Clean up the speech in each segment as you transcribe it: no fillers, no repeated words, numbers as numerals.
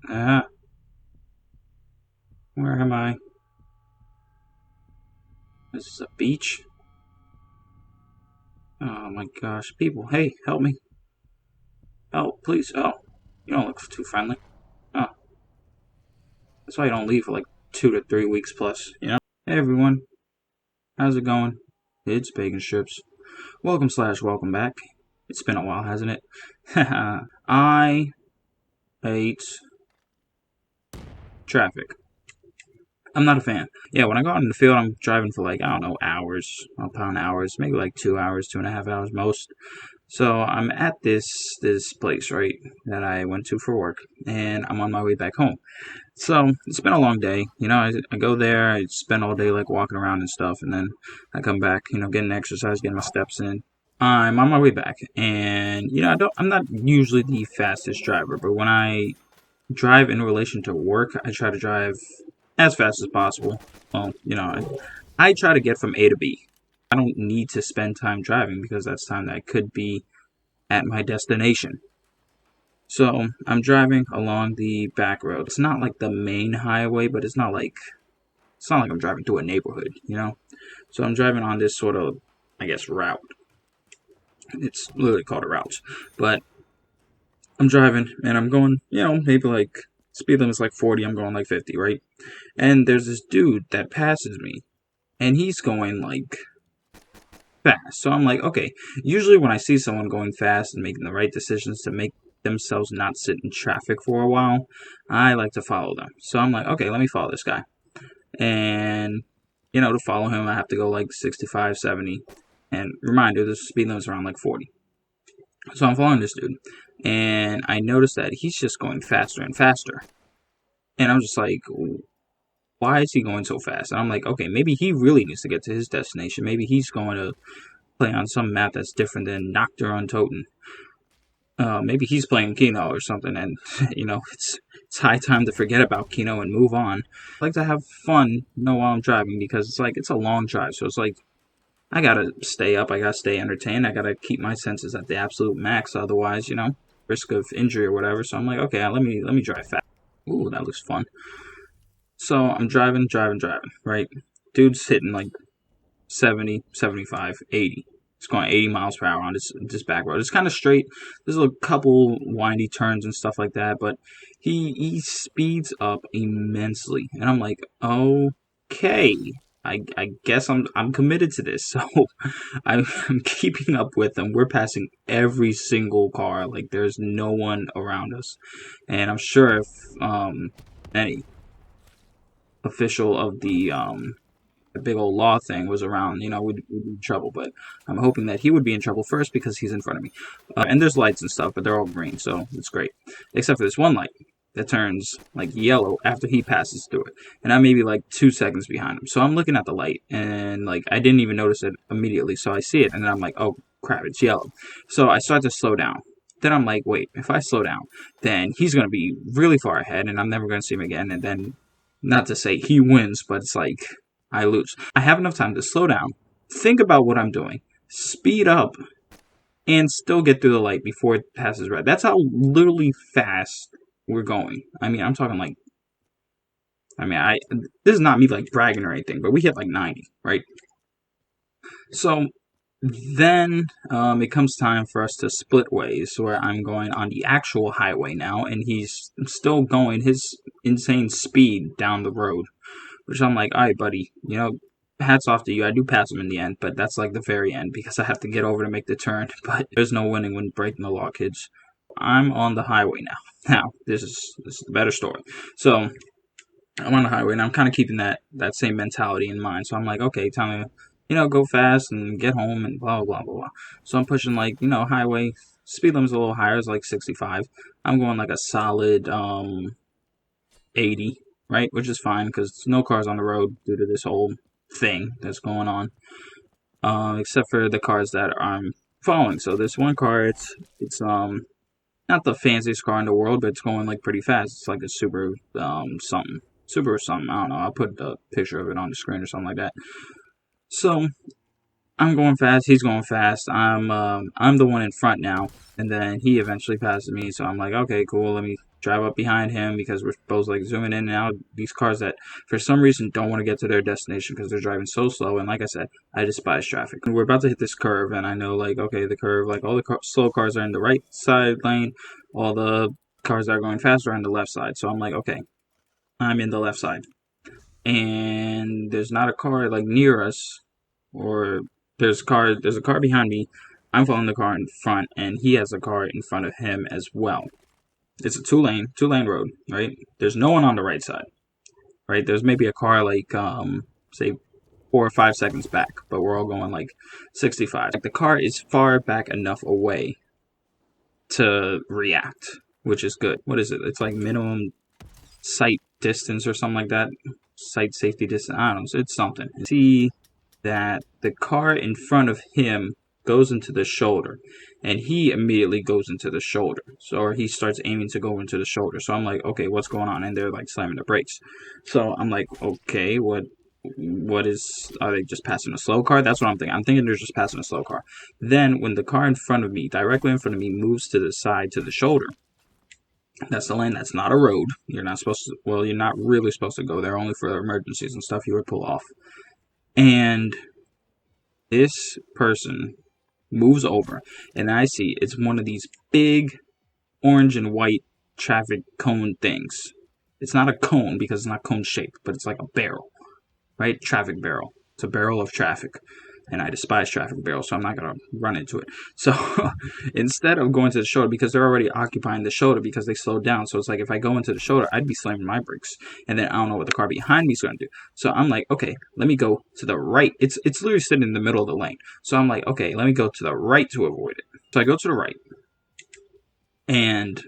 Ah, where am I? This is a beach? Oh my gosh, people, hey, help me. Help, please. Oh, you don't look too friendly. Oh, that's why you don't leave for like 2 to 3 weeks plus, you know? Hey everyone, how's it going? It's Bacon Strips. Welcome back. It's been a while, hasn't it? I hate traffic. I'm not a fan. Yeah, when I go out in the field, I'm driving for like, I don't know, hours, upon hours, maybe like 2 hours, 2.5 hours most. So I'm at this place, right, that I went to for work, and I'm on my way back home. So it's been a long day, I go there, I spend all day like walking around and stuff, and then I come back, getting exercise, getting my steps in. I'm on my way back, and I'm not usually the fastest driver, but when I drive in relation to work, I try to drive as fast as possible. Well, I try to get from A to B. I don't need to spend time driving because that's time that I could be at my destination. So I'm driving along the back road. It's not like the main highway, but it's not like I'm driving through a neighborhood. So I'm driving on this sort of, I guess, route. It's literally called a route. But I'm driving and I'm going, maybe like speed limit's like 40, I'm going like 50, right? And there's this dude that passes me and he's going like fast. So I'm like, okay, usually when I see someone going fast and making the right decisions to make themselves not sit in traffic for a while, I like to follow them. So I'm like, okay, let me follow this guy. And, to follow him, I have to go like 65, 70. And reminder, the speed limit's around like 40. So I'm following this dude. And I notice that he's just going faster and faster. And I'm just like, why is he going so fast? And I'm like, okay, maybe he really needs to get to his destination. Maybe he's going to play on some map that's different than Nacht Der Untoten. Maybe he's playing Kino or something, and it's high time to forget about Kino and move on. I like to have fun, while I'm driving because it's a long drive, so it's like I gotta stay up, I gotta stay entertained, I gotta keep my senses at the absolute max, otherwise, risk of injury or whatever. So I'm like, okay, let me drive fast. Ooh, that looks fun. So I'm driving, right? Dude's hitting like 70, 75, 80. It's going 80 miles per hour on this back road. It's kind of straight. There's a couple windy turns and stuff like that, but he speeds up immensely, and I'm like, okay, I guess I'm committed to this. So I'm keeping up with him. We're passing every single car. Like there's no one around us, and I'm sure if any official of the big old law thing was around, we'd be in trouble. But I'm hoping that he would be in trouble first because he's in front of me. And there's lights and stuff, but they're all green, so it's great. Except for this one light that turns like yellow after he passes through it. And I'm maybe like 2 seconds behind him. So I'm looking at the light and like I didn't even notice it immediately. So I see it and then I'm like, oh crap, it's yellow. So I start to slow down. Then I'm like, wait, if I slow down, then he's going to be really far ahead and I'm never going to see him again. And then, not to say he wins, but it's like I lose. I have enough time to slow down, think about what I'm doing, speed up, and still get through the light before it passes red. That's how literally fast we're going. I mean, I'm talking like, I this is not me like bragging or anything, but we hit like 90, right? So then it comes time for us to split ways, where I'm going on the actual highway now, and he's still going his insane speed down the road. Which I'm like, all right, buddy, hats off to you. I do pass him in the end, but that's like the very end because I have to get over to make the turn. But there's no winning when breaking the law, kids. I'm on the highway now. Now, this is the better story. So I'm on the highway and I'm kind of keeping that same mentality in mind. So I'm like, okay, time to go fast and get home and blah blah blah blah. So I'm pushing like highway speed limit's a little higher. It's like 65. I'm going like a solid 80, right? Which is fine because no cars on the road due to this whole thing that's going on, except for the cars that I'm following. So this one car, it's not the fanciest car in the world, but it's going like pretty fast. It's like a super something, super something. I don't know. I'll put a picture of it on the screen or something like that. So I'm going fast. He's going fast. I'm the one in front now, and then he eventually passes me. So I'm like, okay, cool. Let me drive up behind him because we're both like zooming in and out. These cars that for some reason don't want to get to their destination because they're driving so slow. And like I said, I despise traffic. And we're about to hit this curve, and I know like okay, the curve, like all the slow cars are in the right side lane, all the cars that are going faster are on the left side. So I'm like, okay, I'm in the left side, and there's not a car like near us, or there's a car behind me. I'm following the car in front, and he has a car in front of him as well. It's a two lane road, right? There's no one on the right side, right? There's maybe a car like say 4 or 5 seconds back, but we're all going like 65. Like the car is far back enough away to react, which is good. What is it? It's like minimum sight distance or something like that. Sight safety distance. I don't know. It's something. See that the car in front of him goes into the shoulder, and he immediately goes into the shoulder. So, or he starts aiming to go into the shoulder. So I'm like, okay, what's going on? And they're like slamming the brakes. So I'm like, okay, what is, are they just passing a slow car? That's what I'm thinking. I'm thinking they're just passing a slow car. Then when the car in front of me, directly in front of me, moves to the side to the shoulder, that's the lane. That's not a road. You're not supposed to, well, you're not really supposed to go there, only for emergencies and stuff you would pull off. And this person moves over, and I see it's one of these big orange and white traffic cone things. It's not a cone because it's not cone shaped, but it's like a barrel, right? Traffic barrel. It's a barrel of traffic. And I despise traffic barrels, so I'm not going to run into it. So instead of going to the shoulder, because they're already occupying the shoulder because they slowed down. So it's like if I go into the shoulder, I'd be slamming my brakes. And then I don't know what the car behind me is going to do. So I'm like, okay, let me go to the right. It's literally sitting in the middle of the lane. So I'm like, okay, let me go to the right to avoid it. So I go to the right. And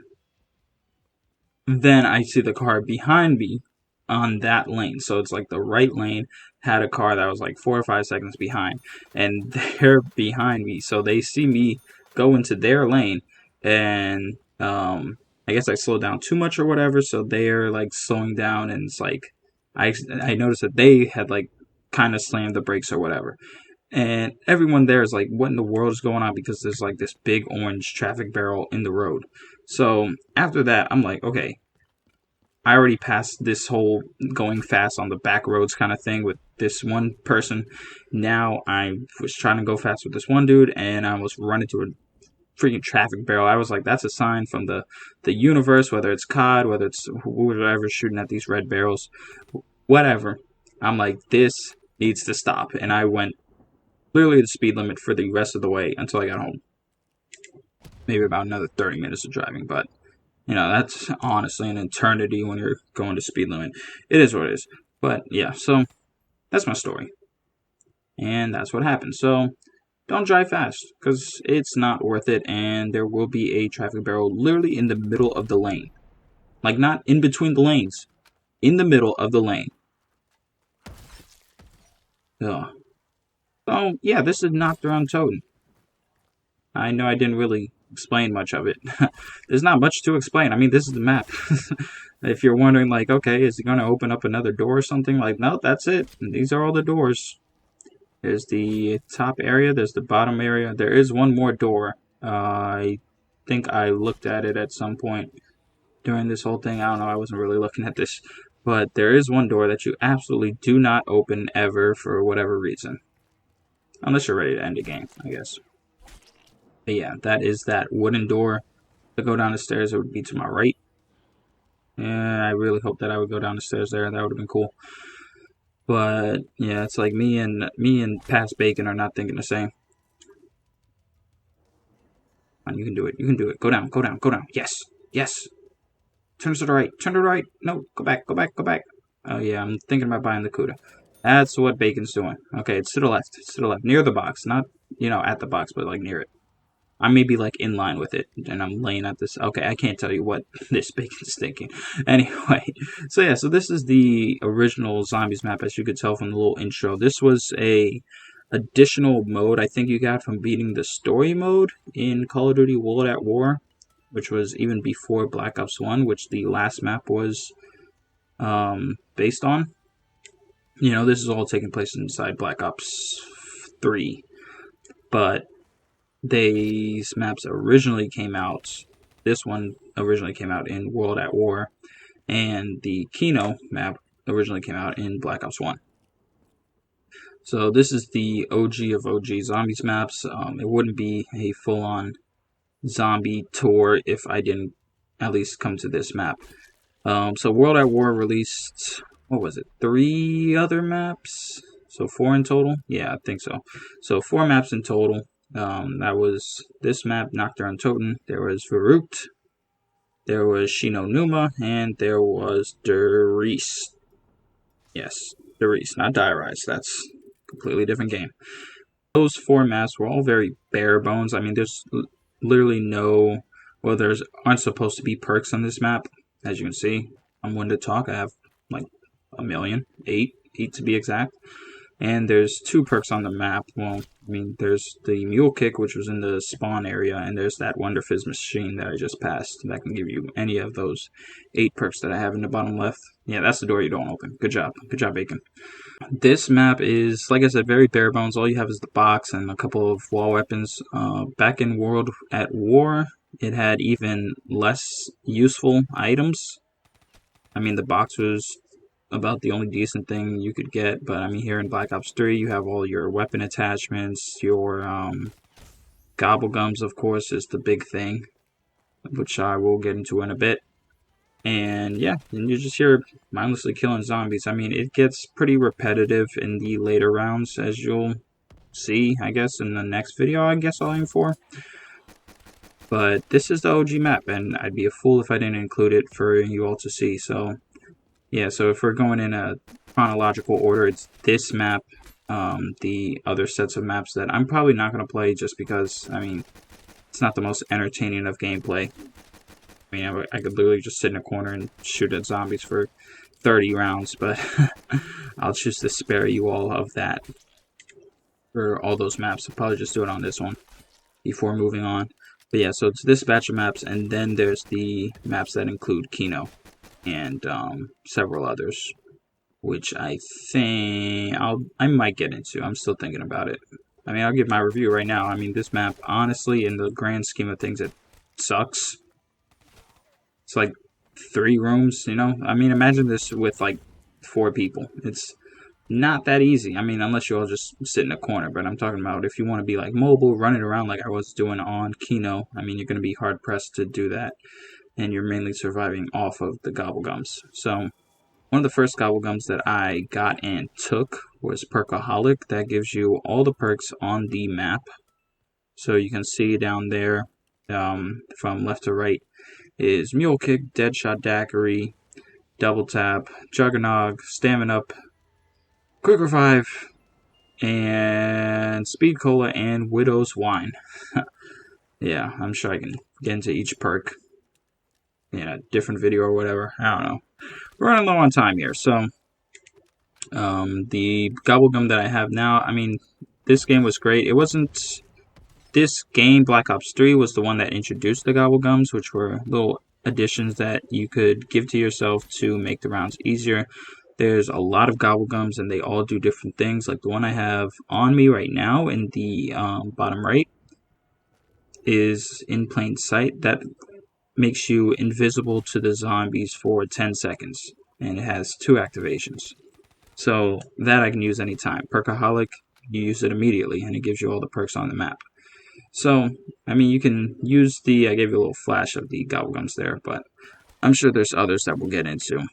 then I see the car behind me on that lane. So it's like the right lane had a car that was like 4 or 5 seconds behind, and they're behind me. So they see me go into their lane, and I guess I slowed down too much or whatever. So they're like slowing down, and it's like I noticed that they had like kind of slammed the brakes or whatever. And everyone there is like, what in the world is going on? Because there's like this big orange traffic barrel in the road. So after that, I'm like, okay, I already passed this whole going fast on the back roads kind of thing with this one person. Now I was trying to go fast with this one dude, and I was running to a freaking traffic barrel. I was like, that's a sign from the universe, whether it's COD, whether it's whoever's shooting at these red barrels, whatever. I'm like, this needs to stop. And I went literally the speed limit for the rest of the way until I got home. Maybe about another 30 minutes of driving, but you know, that's honestly an eternity when you're going to speed limit. It is what it is. But yeah, so that's my story. And that's what happened. So don't drive fast because it's not worth it, and there will be a traffic barrel literally in the middle of the lane. Like not in between the lanes, in the middle of the lane. Ugh. So yeah, this is Nacht Der Untoten. I know I didn't really explain much of it. There's not much to explain. I mean, this is the map. If you're wondering, like, okay, is he going to open up another door or something? Like, no, that's it. These are all the doors. There's the top area. There's the bottom area. There is one more door. I think I looked at it at some point during this whole thing. I don't know. I wasn't really looking at this. But there is one door that you absolutely do not open ever for whatever reason. Unless you're ready to end the game, I guess. But yeah, that is that wooden door. To go down the stairs, it would be to my right. Yeah, I really hope that I would go down the stairs there. That would have been cool. But yeah, it's like me and past bacon are not thinking the same. Come on, you can do it. You can do it. Go down. Go down. Go down. Yes. Yes. Turn to the right. Turn to the right. No. Go back. Go back. Go back. Oh yeah, I'm thinking about buying the Cuda. That's what bacon's doing. Okay, it's to the left. It's to the left. Near the box. Not, you know, at the box, but like near it. I may be like in line with it, and I'm laying at this. Okay, I can't tell you what this bacon's thinking. Anyway, so yeah, so this is the original zombies map, as you could tell from the little intro. This was a additional mode I think you got from beating the story mode in Call of Duty World at War, which was even before Black Ops 1, which the last map was based on. You know, this is all taking place inside Black Ops 3. but these maps originally came out. This one originally came out in World at War, and the Kino map originally came out in Black Ops 1. So this is the OG of OG zombies maps. It wouldn't be a full-on zombie tour if I didn't at least come to this map. So World at War released, what was it, 3 other maps? So 4 in total? Yeah, I think so. So 4 maps in total. That was this map, Nacht Der Untoten. There was Verrucht, there was Shino Numa, and there was Der Reese. Yes, Der Reese, not Die Rise. That's a completely different game. Those 4 maps were all very bare bones. I mean, there's literally no, well, there's aren't supposed to be perks on this map. As you can see, I'm one to talk. I have like a million, 8 to be exact. And there's 2 perks on the map. Well, I mean, there's the Mule Kick, which was in the spawn area, and there's that Wonder Fizz machine that I just passed. That can give you any of those 8 perks that I have in the bottom left. Yeah, that's the door you don't open. Good job. Good job, Bacon. This map is, like I said, very bare bones. All you have is the box and a couple of wall weapons. Back in World at War, it had even less useful items. I mean, the box was about the only decent thing you could get, but I mean, here in Black Ops 3, you have all your weapon attachments, your gobblegums, of course, is the big thing, which I will get into in a bit. And yeah, and you're just here mindlessly killing zombies. I mean, it gets pretty repetitive in the later rounds, as you'll see, I guess, in the next video, I guess I'll aim for. But this is the OG map, and I'd be a fool if I didn't include it for you all to see. So yeah, so if we're going in a chronological order, it's this map, the other sets of maps that I'm probably not going to play just because, I mean, it's not the most entertaining of gameplay. I mean, I could literally just sit in a corner and shoot at zombies for 30 rounds, but I'll choose to spare you all of that for all those maps. I'll probably just do it on this one before moving on. But yeah, so it's this batch of maps, and then there's the maps that include Kino and several others, which I think I might get into. I'm still thinking about it. I mean, I'll give my review right now. I mean, this map, honestly, in the grand scheme of things, it sucks. It's like 3 rooms, you know? I mean, imagine this with like 4 people. It's not that easy. I mean, unless you all just sit in a corner. But I'm talking about if you want to be like mobile, running around like I was doing on Kino, I mean, you're going to be hard-pressed to do that. And you're mainly surviving off of the gobblegums. So one of the first gobblegums that I got and took was Perkaholic. That gives you all the perks on the map. So you can see down there from left to right is Mule Kick, Deadshot Daiquiri, Double Tap, Juggernog, Stamina Up, Quick Revive, and Speed Cola and Widow's Wine. Yeah, I'm sure I can get into each perk in a different video or whatever. I don't know. We're running low on time here, so the gobblegum that I have now, I mean, this game was great. It wasn't this game, Black Ops 3, was the one that introduced the gobblegums, which were little additions that you could give to yourself to make the rounds easier. There's a lot of gobblegums, and they all do different things. Like the one I have on me right now in the bottom right is in plain sight. That makes you invisible to the zombies for 10 seconds, and it has 2 activations. So that I can use anytime. Perkaholic, you use it immediately, and it gives you all the perks on the map. So, I mean, you can use I gave you a little flash of the gobblegums there, but I'm sure there's others that we'll get into.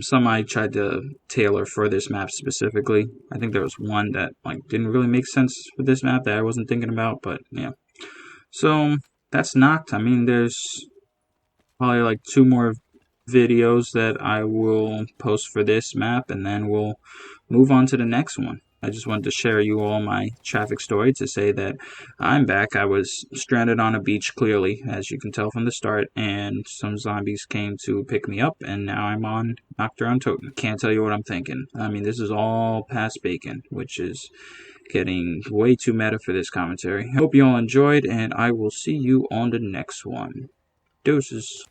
Some I tried to tailor for this map specifically. I think there was one that like didn't really make sense for this map that I wasn't thinking about, but yeah. So that's Nacht. I mean, there's probably like 2 more videos that I will post for this map, and then we'll move on to the next one. I just wanted to share you all my traffic story to say that I'm back. I was stranded on a beach, clearly, as you can tell from the start, and some zombies came to pick me up, and now I'm on Nacht Der Untoten. Can't tell you what I'm thinking. I mean, this is all past bacon, which is getting way too meta for this commentary. Hope you all enjoyed, and I will see you on the next one. Deuces.